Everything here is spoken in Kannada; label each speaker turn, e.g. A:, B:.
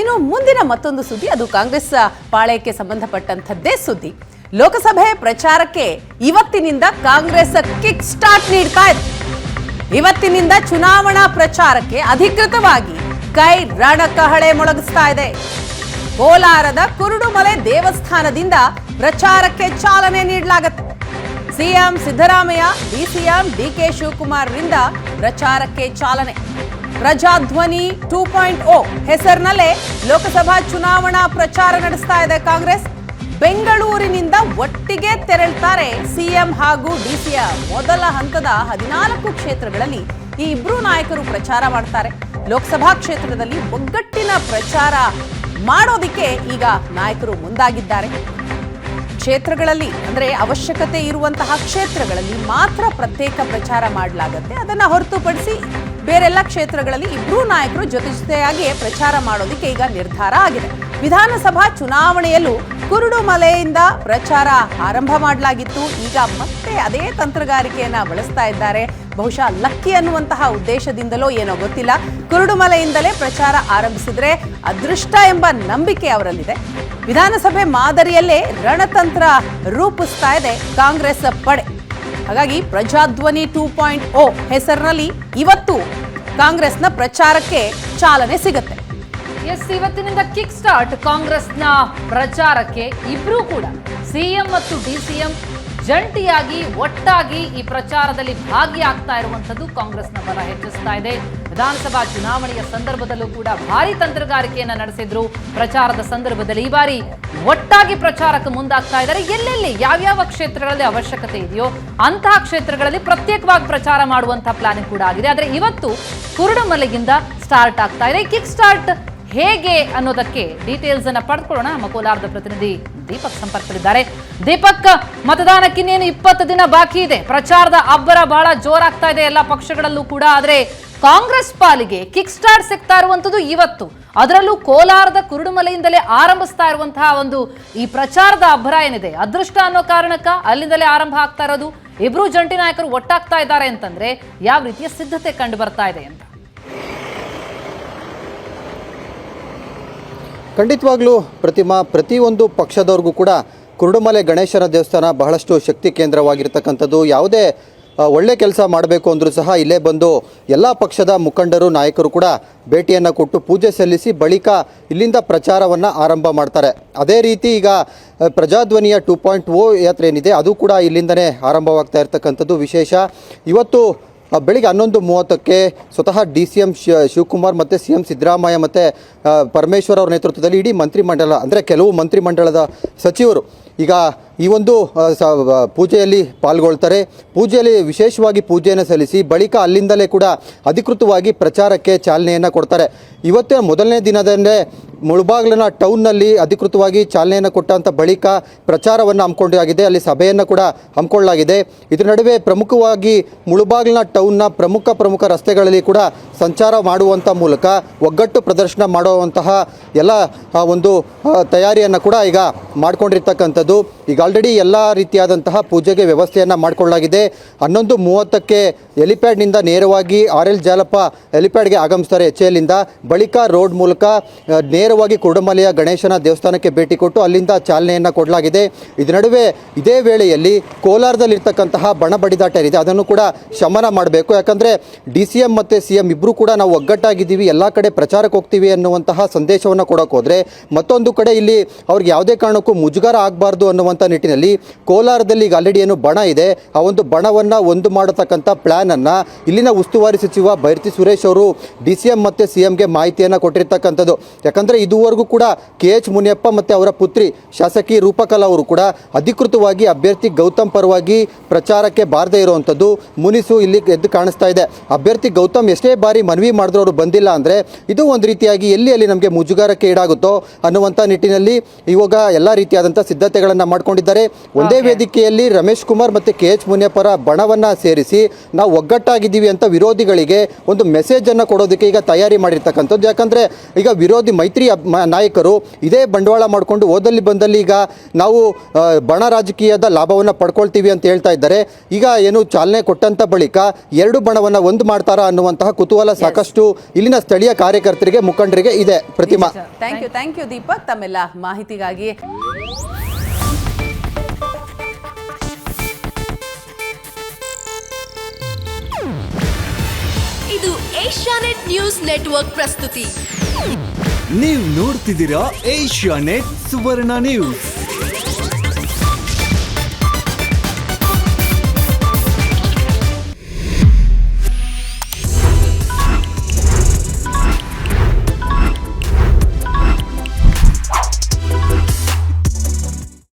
A: ಇನ್ನು ಮುಂದಿನ ಮತ್ತೊಂದು ಸುದ್ದಿ, ಅದು ಕಾಂಗ್ರೆಸ್ ಪಾಳೆಯಕ್ಕೆ ಸಂಬಂಧಪಟ್ಟಂತದ್ದೇ ಸುದ್ದಿ. ಲೋಕಸಭೆ ಪ್ರಚಾರಕ್ಕೆ ಇವತ್ತಿನಿಂದ ಕಾಂಗ್ರೆಸ್ ಕಿಕ್ ಸ್ಟಾರ್ಟ್ ನೀಡ್ತಾ ಇದೆ. ಇವತ್ತಿನಿಂದ ಚುನಾವಣಾ ಪ್ರಚಾರಕ್ಕೆ ಅಧಿಕೃತವಾಗಿ ಕೈ ರಣಕಹಳೆ ಮೊಳಗಿಸ್ತಾ ಇದೆ. ಕೋಲಾರದ ಕುರುಡುಮಲೆ ದೇವಸ್ಥಾನದಿಂದ ಪ್ರಚಾರಕ್ಕೆ ಚಾಲನೆ ನೀಡಲಾಗುತ್ತೆ. ಸಿಎಂ ಸಿದ್ದರಾಮಯ್ಯ, ಡಿಸಿಎಂ ಡಿಕೆ ಶಿವಕುಮಾರ್ರಿಂದ ಪ್ರಚಾರಕ್ಕೆ ಚಾಲನೆ. ಪ್ರಜಾಧ್ವನಿ 2.0 ಹೆಸರಿನಲ್ಲೇ ಲೋಕಸಭಾ ಚುನಾವಣಾ ಪ್ರಚಾರ ನಡೆಸ್ತಾ ಇದೆ ಕಾಂಗ್ರೆಸ್. ಬೆಂಗಳೂರಿನಿಂದ ಒಟ್ಟಿಗೆ ತೆರಳುತ್ತಾರೆ ಸಿಎಂ ಹಾಗೂ ಡಿಸಿಎಂ. ಮೊದಲ ಹಂತದ 14 ಕ್ಷೇತ್ರಗಳಲ್ಲಿ ಈ ಇಬ್ರು ನಾಯಕರು ಪ್ರಚಾರ ಮಾಡ್ತಾರೆ. ಲೋಕಸಭಾ ಕ್ಷೇತ್ರದಲ್ಲಿ ಒಗ್ಗಟ್ಟಿನ ಪ್ರಚಾರ ಮಾಡೋದಿಕ್ಕೆ ಈಗ ನಾಯಕರು ಮುಂದಾಗಿದ್ದಾರೆ. ಕ್ಷೇತ್ರಗಳಲ್ಲಿ ಅಂದರೆ ಅವಶ್ಯಕತೆ ಇರುವಂತಹ ಕ್ಷೇತ್ರಗಳಲ್ಲಿ ಮಾತ್ರ ಪ್ರತ್ಯೇಕ ಪ್ರಚಾರ ಮಾಡಲಾಗುತ್ತೆ. ಅದನ್ನು ಹೊರತುಪಡಿಸಿ ಬೇರೆಲ್ಲ ಕ್ಷೇತ್ರಗಳಲ್ಲಿ ಇಬ್ಬರೂ ನಾಯಕರು ಜೊತೆಯಾಗಿ ಪ್ರಚಾರ ಮಾಡೋದಕ್ಕೆ ಈಗ ನಿರ್ಧಾರ ಆಗಿದೆ. ವಿಧಾನಸಭಾ ಚುನಾವಣೆಯಲ್ಲೂ ಕುರುಡುಮಲೆಯಿಂದ ಪ್ರಚಾರ ಆರಂಭ ಮಾಡಲಾಗಿತ್ತು. ಈಗ ಮತ್ತೆ ಅದೇ ತಂತ್ರಗಾರಿಕೆಯನ್ನ ಬಳಸ್ತಾ ಇದ್ದಾರೆ. ಬಹುಶಃ ಲಕ್ಕಿ ಅನ್ನುವಂತಹ ಉದ್ದೇಶದಿಂದಲೋ ಏನೋ ಗೊತ್ತಿಲ್ಲ, ಕುರುಡುಮಲೆಯಿಂದಲೇ ಪ್ರಚಾರ ಆರಂಭಿಸಿದ್ರೆ ಅದೃಷ್ಟ ಎಂಬ ನಂಬಿಕೆ ಅವರಲ್ಲಿದೆ. ವಿಧಾನಸಭೆ ಮಾದರಿಯಲ್ಲೇ ರಣತಂತ್ರ ರೂಪಿಸ್ತಾ ಇದೆ ಕಾಂಗ್ರೆಸ್ ಪಡೆ. ಹಾಗಾಗಿ ಪ್ರಜಾಧ್ವನಿ 2.0 ಹೆಸರಿನಲ್ಲಿ ಇವತ್ತು ಕಾಂಗ್ರೆಸ್ನ ಪ್ರಚಾರಕ್ಕೆ ಚಾಲನೆ ಸಿಗುತ್ತೆ.
B: ಇವತ್ತಿನಿಂದ ಕಿಕ್ ಸ್ಟಾರ್ಟ್ ಕಾಂಗ್ರೆಸ್ನ ಪ್ರಚಾರಕ್ಕೆ. ಇಬ್ರು ಕೂಡ ಸಿಎಂ ಮತ್ತು ಡಿಸಿಎಂ ಜಂಟಿಯಾಗಿ ಒಟ್ಟಾಗಿ ಈ ಪ್ರಚಾರದಲ್ಲಿ ಭಾಗಿಯಾಗ್ತಾ ಇರುವಂತದ್ದು ಕಾಂಗ್ರೆಸ್ನ ಬಲ ಹೆಚ್ಚಿಸ್ತಾ ಇದೆ. ವಿಧಾನಸಭಾ ಚುನಾವಣೆಯ ಸಂದರ್ಭದಲ್ಲೂ ಕೂಡ ಭಾರಿ ತಂತ್ರಗಾರಿಕೆಯನ್ನ ನಡೆಸಿದ್ರು. ಪ್ರಚಾರದ ಸಂದರ್ಭದಲ್ಲಿ ಈ ಬಾರಿ ಒಟ್ಟಾಗಿ ಪ್ರಚಾರಕ್ಕೆ ಮುಂದಾಗ್ತಾ ಇದ್ದಾರೆ. ಎಲ್ಲೆಲ್ಲಿ ಯಾವ್ಯಾವ ಕ್ಷೇತ್ರಗಳಲ್ಲಿ ಅವಶ್ಯಕತೆ ಇದೆಯೋ ಅಂತಹ ಕ್ಷೇತ್ರಗಳಲ್ಲಿ ಪ್ರತ್ಯೇಕವಾಗಿ ಪ್ರಚಾರ ಮಾಡುವಂತಹ ಪ್ಲಾನಿಂಗ್ ಕೂಡ ಆಗಿದೆ. ಆದ್ರೆ ಇವತ್ತು ಕುರುಡುಮಲೆಗಿಂದ ಸ್ಟಾರ್ಟ್ ಆಗ್ತಾ ಇದೆ. ಕಿಕ್ ಸ್ಟಾರ್ಟ್ ಹೇಗೆ ಅನ್ನೋದಕ್ಕೆ ಡೀಟೇಲ್ಸ್ ಅನ್ನ ಪಡೆದುಕೊಳ್ಳೋಣ. ನಮ್ಮ ಕೋಲಾರದ ಪ್ರತಿನಿಧಿ ದೀಪಕ್ ಸಂಪರ್ಕದಲ್ಲಿದ್ದಾರೆ. ದೀಪಕ್, ಮತದಾನಕ್ಕೆ ಇನ್ನೇನು 20 ದಿನ ಬಾಕಿ ಇದೆ. ಪ್ರಚಾರದ ಅಬ್ಬರ ಬಹಳ ಜೋರಾಗ್ತಾ ಇದೆ ಎಲ್ಲ ಪಕ್ಷಗಳಲ್ಲೂ ಕೂಡ. ಆದ್ರೆ ಕಾಂಗ್ರೆಸ್ ಪಾಲಿಗೆ ಕಿಕ್ ಸ್ಟಾರ್ಟ್ ಸಿಗ್ತಾ ಇರುವಂತದ್ದು ಇವತ್ತು. ಅದರಲ್ಲೂ ಕೋಲಾರದ ಕುರುಡುಮಲೆಯಿಂದಲೇ ಆರಂಭಿಸ್ತಾ ಇರುವಂತಹ ಒಂದು ಈ ಪ್ರಚಾರದ ಅಬ್ಬರ ಏನಿದೆ, ಅದೃಷ್ಟ ಅನ್ನೋ ಕಾರಣಕ್ಕ ಅಲ್ಲಿಂದಲೇ ಆರಂಭ ಆಗ್ತಾ ಇರೋದು. ಇಬ್ರು ಜಂಟಿ ನಾಯಕರು ಒಟ್ಟಾಗ್ತಾ ಇದ್ದಾರೆ ಅಂತಂದ್ರೆ ಯಾವ ರೀತಿಯ ಸಿದ್ಧತೆ ಕಂಡು ಬರ್ತಾ ಇದೆ ಅಂತ?
C: ಖಂಡಿತವಾಗ್ಲೂ ಪ್ರತಿಮಾ, ಪ್ರತಿಯೊಂದು ಪಕ್ಷದವ್ರಿಗೂ ಕೂಡ ಕುರುಡುಮಲೆ ಗಣೇಶನ ದೇವಸ್ಥಾನ ಬಹಳಷ್ಟು ಶಕ್ತಿ ಕೇಂದ್ರವಾಗಿರ್ತಕ್ಕಂಥದ್ದು. ಯಾವುದೇ ಒಳ್ಳೆ ಕೆಲಸ ಮಾಡಬೇಕು ಅಂದರೂ ಸಹ ಇಲ್ಲೇ ಬಂದು ಎಲ್ಲ ಪಕ್ಷದ ಮುಖಂಡರು, ನಾಯಕರು ಕೂಡ ಭೇಟಿಯನ್ನು ಕೊಟ್ಟು ಪೂಜೆ ಸಲ್ಲಿಸಿ ಬಳಿಕ ಇಲ್ಲಿಂದ ಪ್ರಚಾರವನ್ನು ಆರಂಭ ಮಾಡ್ತಾರೆ. ಅದೇ ರೀತಿ ಈಗ ಪ್ರಜಾಧ್ವನಿಯ 2.0 ಯಾತ್ರೆ ಏನಿದೆ ಅದು ಕೂಡ ಇಲ್ಲಿಂದನೇ ಆರಂಭವಾಗ್ತಾ ಇರ್ತಕ್ಕಂಥದ್ದು ವಿಶೇಷ. ಇವತ್ತು ಬೆಳಿಗ್ಗೆ 11:30ಕ್ಕೆ ಸ್ವತಃ ಡಿಸಿಎಂ ಶಿವಕುಮಾರ್ ಮತ್ತು ಸಿಎಂ ಸಿದ್ದರಾಮಯ್ಯ ಮತ್ತು ಪರಮೇಶ್ವರ್ ಅವರ ನೇತೃತ್ವದಲ್ಲಿ ಇಡೀ ಮಂತ್ರಿಮಂಡಲ, ಅಂದರೆ ಕೆಲವು ಮಂತ್ರಿಮಂಡಲದ ಸಚಿವರು ಈಗ ಈ ಒಂದು ಪೂಜೆಯಲ್ಲಿ ಪಾಲ್ಗೊಳ್ತಾರೆ. ಪೂಜೆಯಲ್ಲಿ ವಿಶೇಷವಾಗಿ ಪೂಜೆಯನ್ನು ಸಲ್ಲಿಸಿ ಬಳಿಕ ಅಲ್ಲಿಂದಲೇ ಕೂಡ ಅಧಿಕೃತವಾಗಿ ಪ್ರಚಾರಕ್ಕೆ ಚಾಲನೆಯನ್ನು ಕೊಡ್ತಾರೆ. ಇವತ್ತಿನ ಮೊದಲನೇ ದಿನದಲ್ಲೇ ಮುಳಬಾಗಿಲಿನ ಟೌನ್ನಲ್ಲಿ ಅಧಿಕೃತವಾಗಿ ಚಾಲನೆಯನ್ನು ಕೊಟ್ಟಂಥ ಬಳಿಕ ಪ್ರಚಾರವನ್ನು ಹಮ್ಮಿಕೊಂಡಾಗಿದೆ. ಅಲ್ಲಿ ಸಭೆಯನ್ನು ಕೂಡ ಹಮ್ಮಿಕೊಳ್ಳಲಾಗಿದೆ. ಇದರ ನಡುವೆ ಪ್ರಮುಖವಾಗಿ ಮುಳಬಾಗಿಲಿನ ಟೌನ್ನ ಪ್ರಮುಖ ರಸ್ತೆಗಳಲ್ಲಿ ಕೂಡ ಸಂಚಾರ ಮಾಡುವಂಥ ಮೂಲಕ ಒಗ್ಗಟ್ಟು ಪ್ರದರ್ಶನ ಮಾಡುವಂತಹ ಎಲ್ಲ ಒಂದು ತಯಾರಿಯನ್ನು ಕೂಡ ಈಗ ಮಾಡಿಕೊಂಡಿರ್ತಕ್ಕಂಥದ್ದು. ಈಗ ಆಲ್ರೆಡಿ ಎಲ್ಲ ರೀತಿಯಾದಂತಹ ಪೂಜೆಗೆ ವ್ಯವಸ್ಥೆಯನ್ನು ಮಾಡಿಕೊಳ್ಳಲಾಗಿದೆ. 11:30ಕ್ಕೆ ಹೆಲಿಪ್ಯಾಡ್ನಿಂದ ನೇರವಾಗಿ RL ಜಾಲಪ್ಪ ಹೆಲಿಪ್ಯಾಡ್ಗೆ ಆಗಮಿಸ್ತಾರೆ HALನಿಂದ. ಬಳಿಕ ರೋಡ್ ಮೂಲಕ ನೇರವಾಗಿ ಕುರುಡುಮಲೆಯ ಗಣೇಶನ ದೇವಸ್ಥಾನಕ್ಕೆ ಭೇಟಿ ಕೊಟ್ಟು ಅಲ್ಲಿಂದ ಚಾಲನೆಯನ್ನು ಕೊಡಲಾಗಿದೆ. ಇದರ ನಡುವೆ ಇದೇ ವೇಳೆಯಲ್ಲಿ ಕೋಲಾರದಲ್ಲಿರ್ತಕ್ಕಂತಹ ಬಣ ಬಡಿದಾಟ ಏನಿದೆ ಅದನ್ನು ಕೂಡ ಶಮನ ಮಾಡಬೇಕು. ಯಾಕಂದರೆ DCM ಮತ್ತು CM ಇಬ್ಬರು ಕೂಡ ನಾವು ಒಗ್ಗಟ್ಟಾಗಿದ್ದೀವಿ, ಎಲ್ಲ ಕಡೆ ಪ್ರಚಾರಕ್ಕೆ ಹೋಗ್ತೀವಿ ಅನ್ನುವಂತಹ ಸಂದೇಶವನ್ನು ಕೊಡೋಕೆ ಹೋದರೆ ಮತ್ತೊಂದು ಕಡೆ ಇಲ್ಲಿ ಅವ್ರಿಗೆ ಯಾವುದೇ ಕಾರಣಕ್ಕೂ ಮುಜುಗರ ಆಗಬಾರ್ದು ಅನ್ನುವಂಥ ನಿಟ್ಟಿನಲ್ಲಿ ಕೋಲಾರದಲ್ಲಿ ಈಗ ಆಲ್ರೆಡಿ ಏನು ಬಣ ಇದೆ ಆ ಒಂದು ಬಣವನ್ನು ಒಂದು ಮಾಡತಕ್ಕಂಥ ಪ್ಲ್ಯಾನನ್ನು ಇಲ್ಲಿನ ಉಸ್ತುವಾರಿ ಸಚಿವ ಬೈರತಿ ಸುರೇಶ್ ಅವರು DCM ಮತ್ತು CMಗೆ ಮಾಹಿತಿಯನ್ನು ಕೊಟ್ಟಿರ್ತಕ್ಕಂಥದ್ದು. ಯಾಕಂದರೆ ಇದುವರೆಗೂ ಕೂಡ KH ಮುನಿಯಪ್ಪ ಮತ್ತು ಅವರ ಪುತ್ರಿ ಶಾಸಕಿ ರೂಪಕಲಾ ಅವರು ಕೂಡ ಅಧಿಕೃತವಾಗಿ ಅಭ್ಯರ್ಥಿ ಗೌತಮ್ ಪರವಾಗಿ ಪ್ರಚಾರಕ್ಕೆ ಬಾರದೇ ಇರುವಂಥದ್ದು ಮುನಿಸು ಇಲ್ಲಿ ಎದ್ದು ಕಾಣಿಸ್ತಾ ಇದೆ. ಅಭ್ಯರ್ಥಿ ಗೌತಮ್ ಎಷ್ಟೇ ಬಾರಿ ಮನವಿ ಮಾಡಿದ್ರು ಅವರು ಬಂದಿಲ್ಲ ಅಂದರೆ ಇದು ಒಂದು ರೀತಿಯಾಗಿ ಎಲ್ಲಿ ನಮಗೆ ಮುಜುಗರಕ್ಕೆ ಈಡಾಗುತ್ತೋ ಅನ್ನುವಂಥ ನಿಟ್ಟಿನಲ್ಲಿ ಇವಾಗ ಎಲ್ಲ ರೀತಿಯಾದಂಥ ಸಿದ್ಧತೆಗಳನ್ನು ಮಾಡ್ಕೊಂಡಿದ್ದಾರೆ. ಒಂದೇ ವೇದಿಕೆಯಲ್ಲಿ ರಮೇಶ್ ಕುಮಾರ್ ಮತ್ತು KH ಮುನಿಯಪ್ಪರ ಬಣವನ್ನು ಸೇರಿಸಿ ನಾವು ಒಗ್ಗಟ್ಟಾಗಿದ್ದೀವಿ ಅಂತ ವಿರೋಧಿಗಳಿಗೆ ಒಂದು ಮೆಸೇಜನ್ನು ಕೊಡೋದಕ್ಕೆ ಈಗ ತಯಾರಿ ಮಾಡಿರ್ತಕ್ಕಂಥದ್ದು. ಯಾಕಂದರೆ ಈಗ ವಿರೋಧಿ ಮೈತ್ರಿ ನಾಯಕರು ಇದೇ ಬಂಡವಾಳ ಮಾಡಿಕೊಂಡು ಓದಲ್ಲಿ ಬಂದಲ್ಲಿ ಈಗ ನಾವು ಬಣ ರಾಜಕೀಯದ ಲಾಭವನ್ನು ಪಡ್ಕೊಳ್ತೀವಿ ಅಂತ ಹೇಳ್ತಾ ಇದ್ದಾರೆ. ಈಗ ಏನು ಚಾಲನೆ ಕೊಟ್ಟಂತ ಬಳಿಕ ಎರಡು ಬಣವನ್ನು ಒಂದು ಮಾಡ್ತಾರಾ ಅನ್ನುವಂತಹ ಕುತೂಹಲ ಸಾಕಷ್ಟು ಇಲ್ಲಿನ ಸ್ಥಳೀಯ ಕಾರ್ಯಕರ್ತರಿಗೆ ಮುಖಂಡರಿಗೆ ಇದೆ. ಪ್ರತಿಮಾ,
A: ಥ್ಯಾಂಕ್ ಯು ದೀಪಕ್ ತಮ್ಮೆಲ್ಲ ಮಾಹಿತಿಗಾಗಿ.
D: ಇದು ಏಷ್ಯಾನೆಟ್ ನ್ಯೂಸ್ ನೆಟ್ವರ್ಕ್ ಪ್ರಸ್ತುತಿ.
E: ನೀವು ನೋಡ್ತಿದ್ದೀರಾ ಏಷ್ಯಾನೆಟ್ ಸುವರ್ಣ ನ್ಯೂಸ್.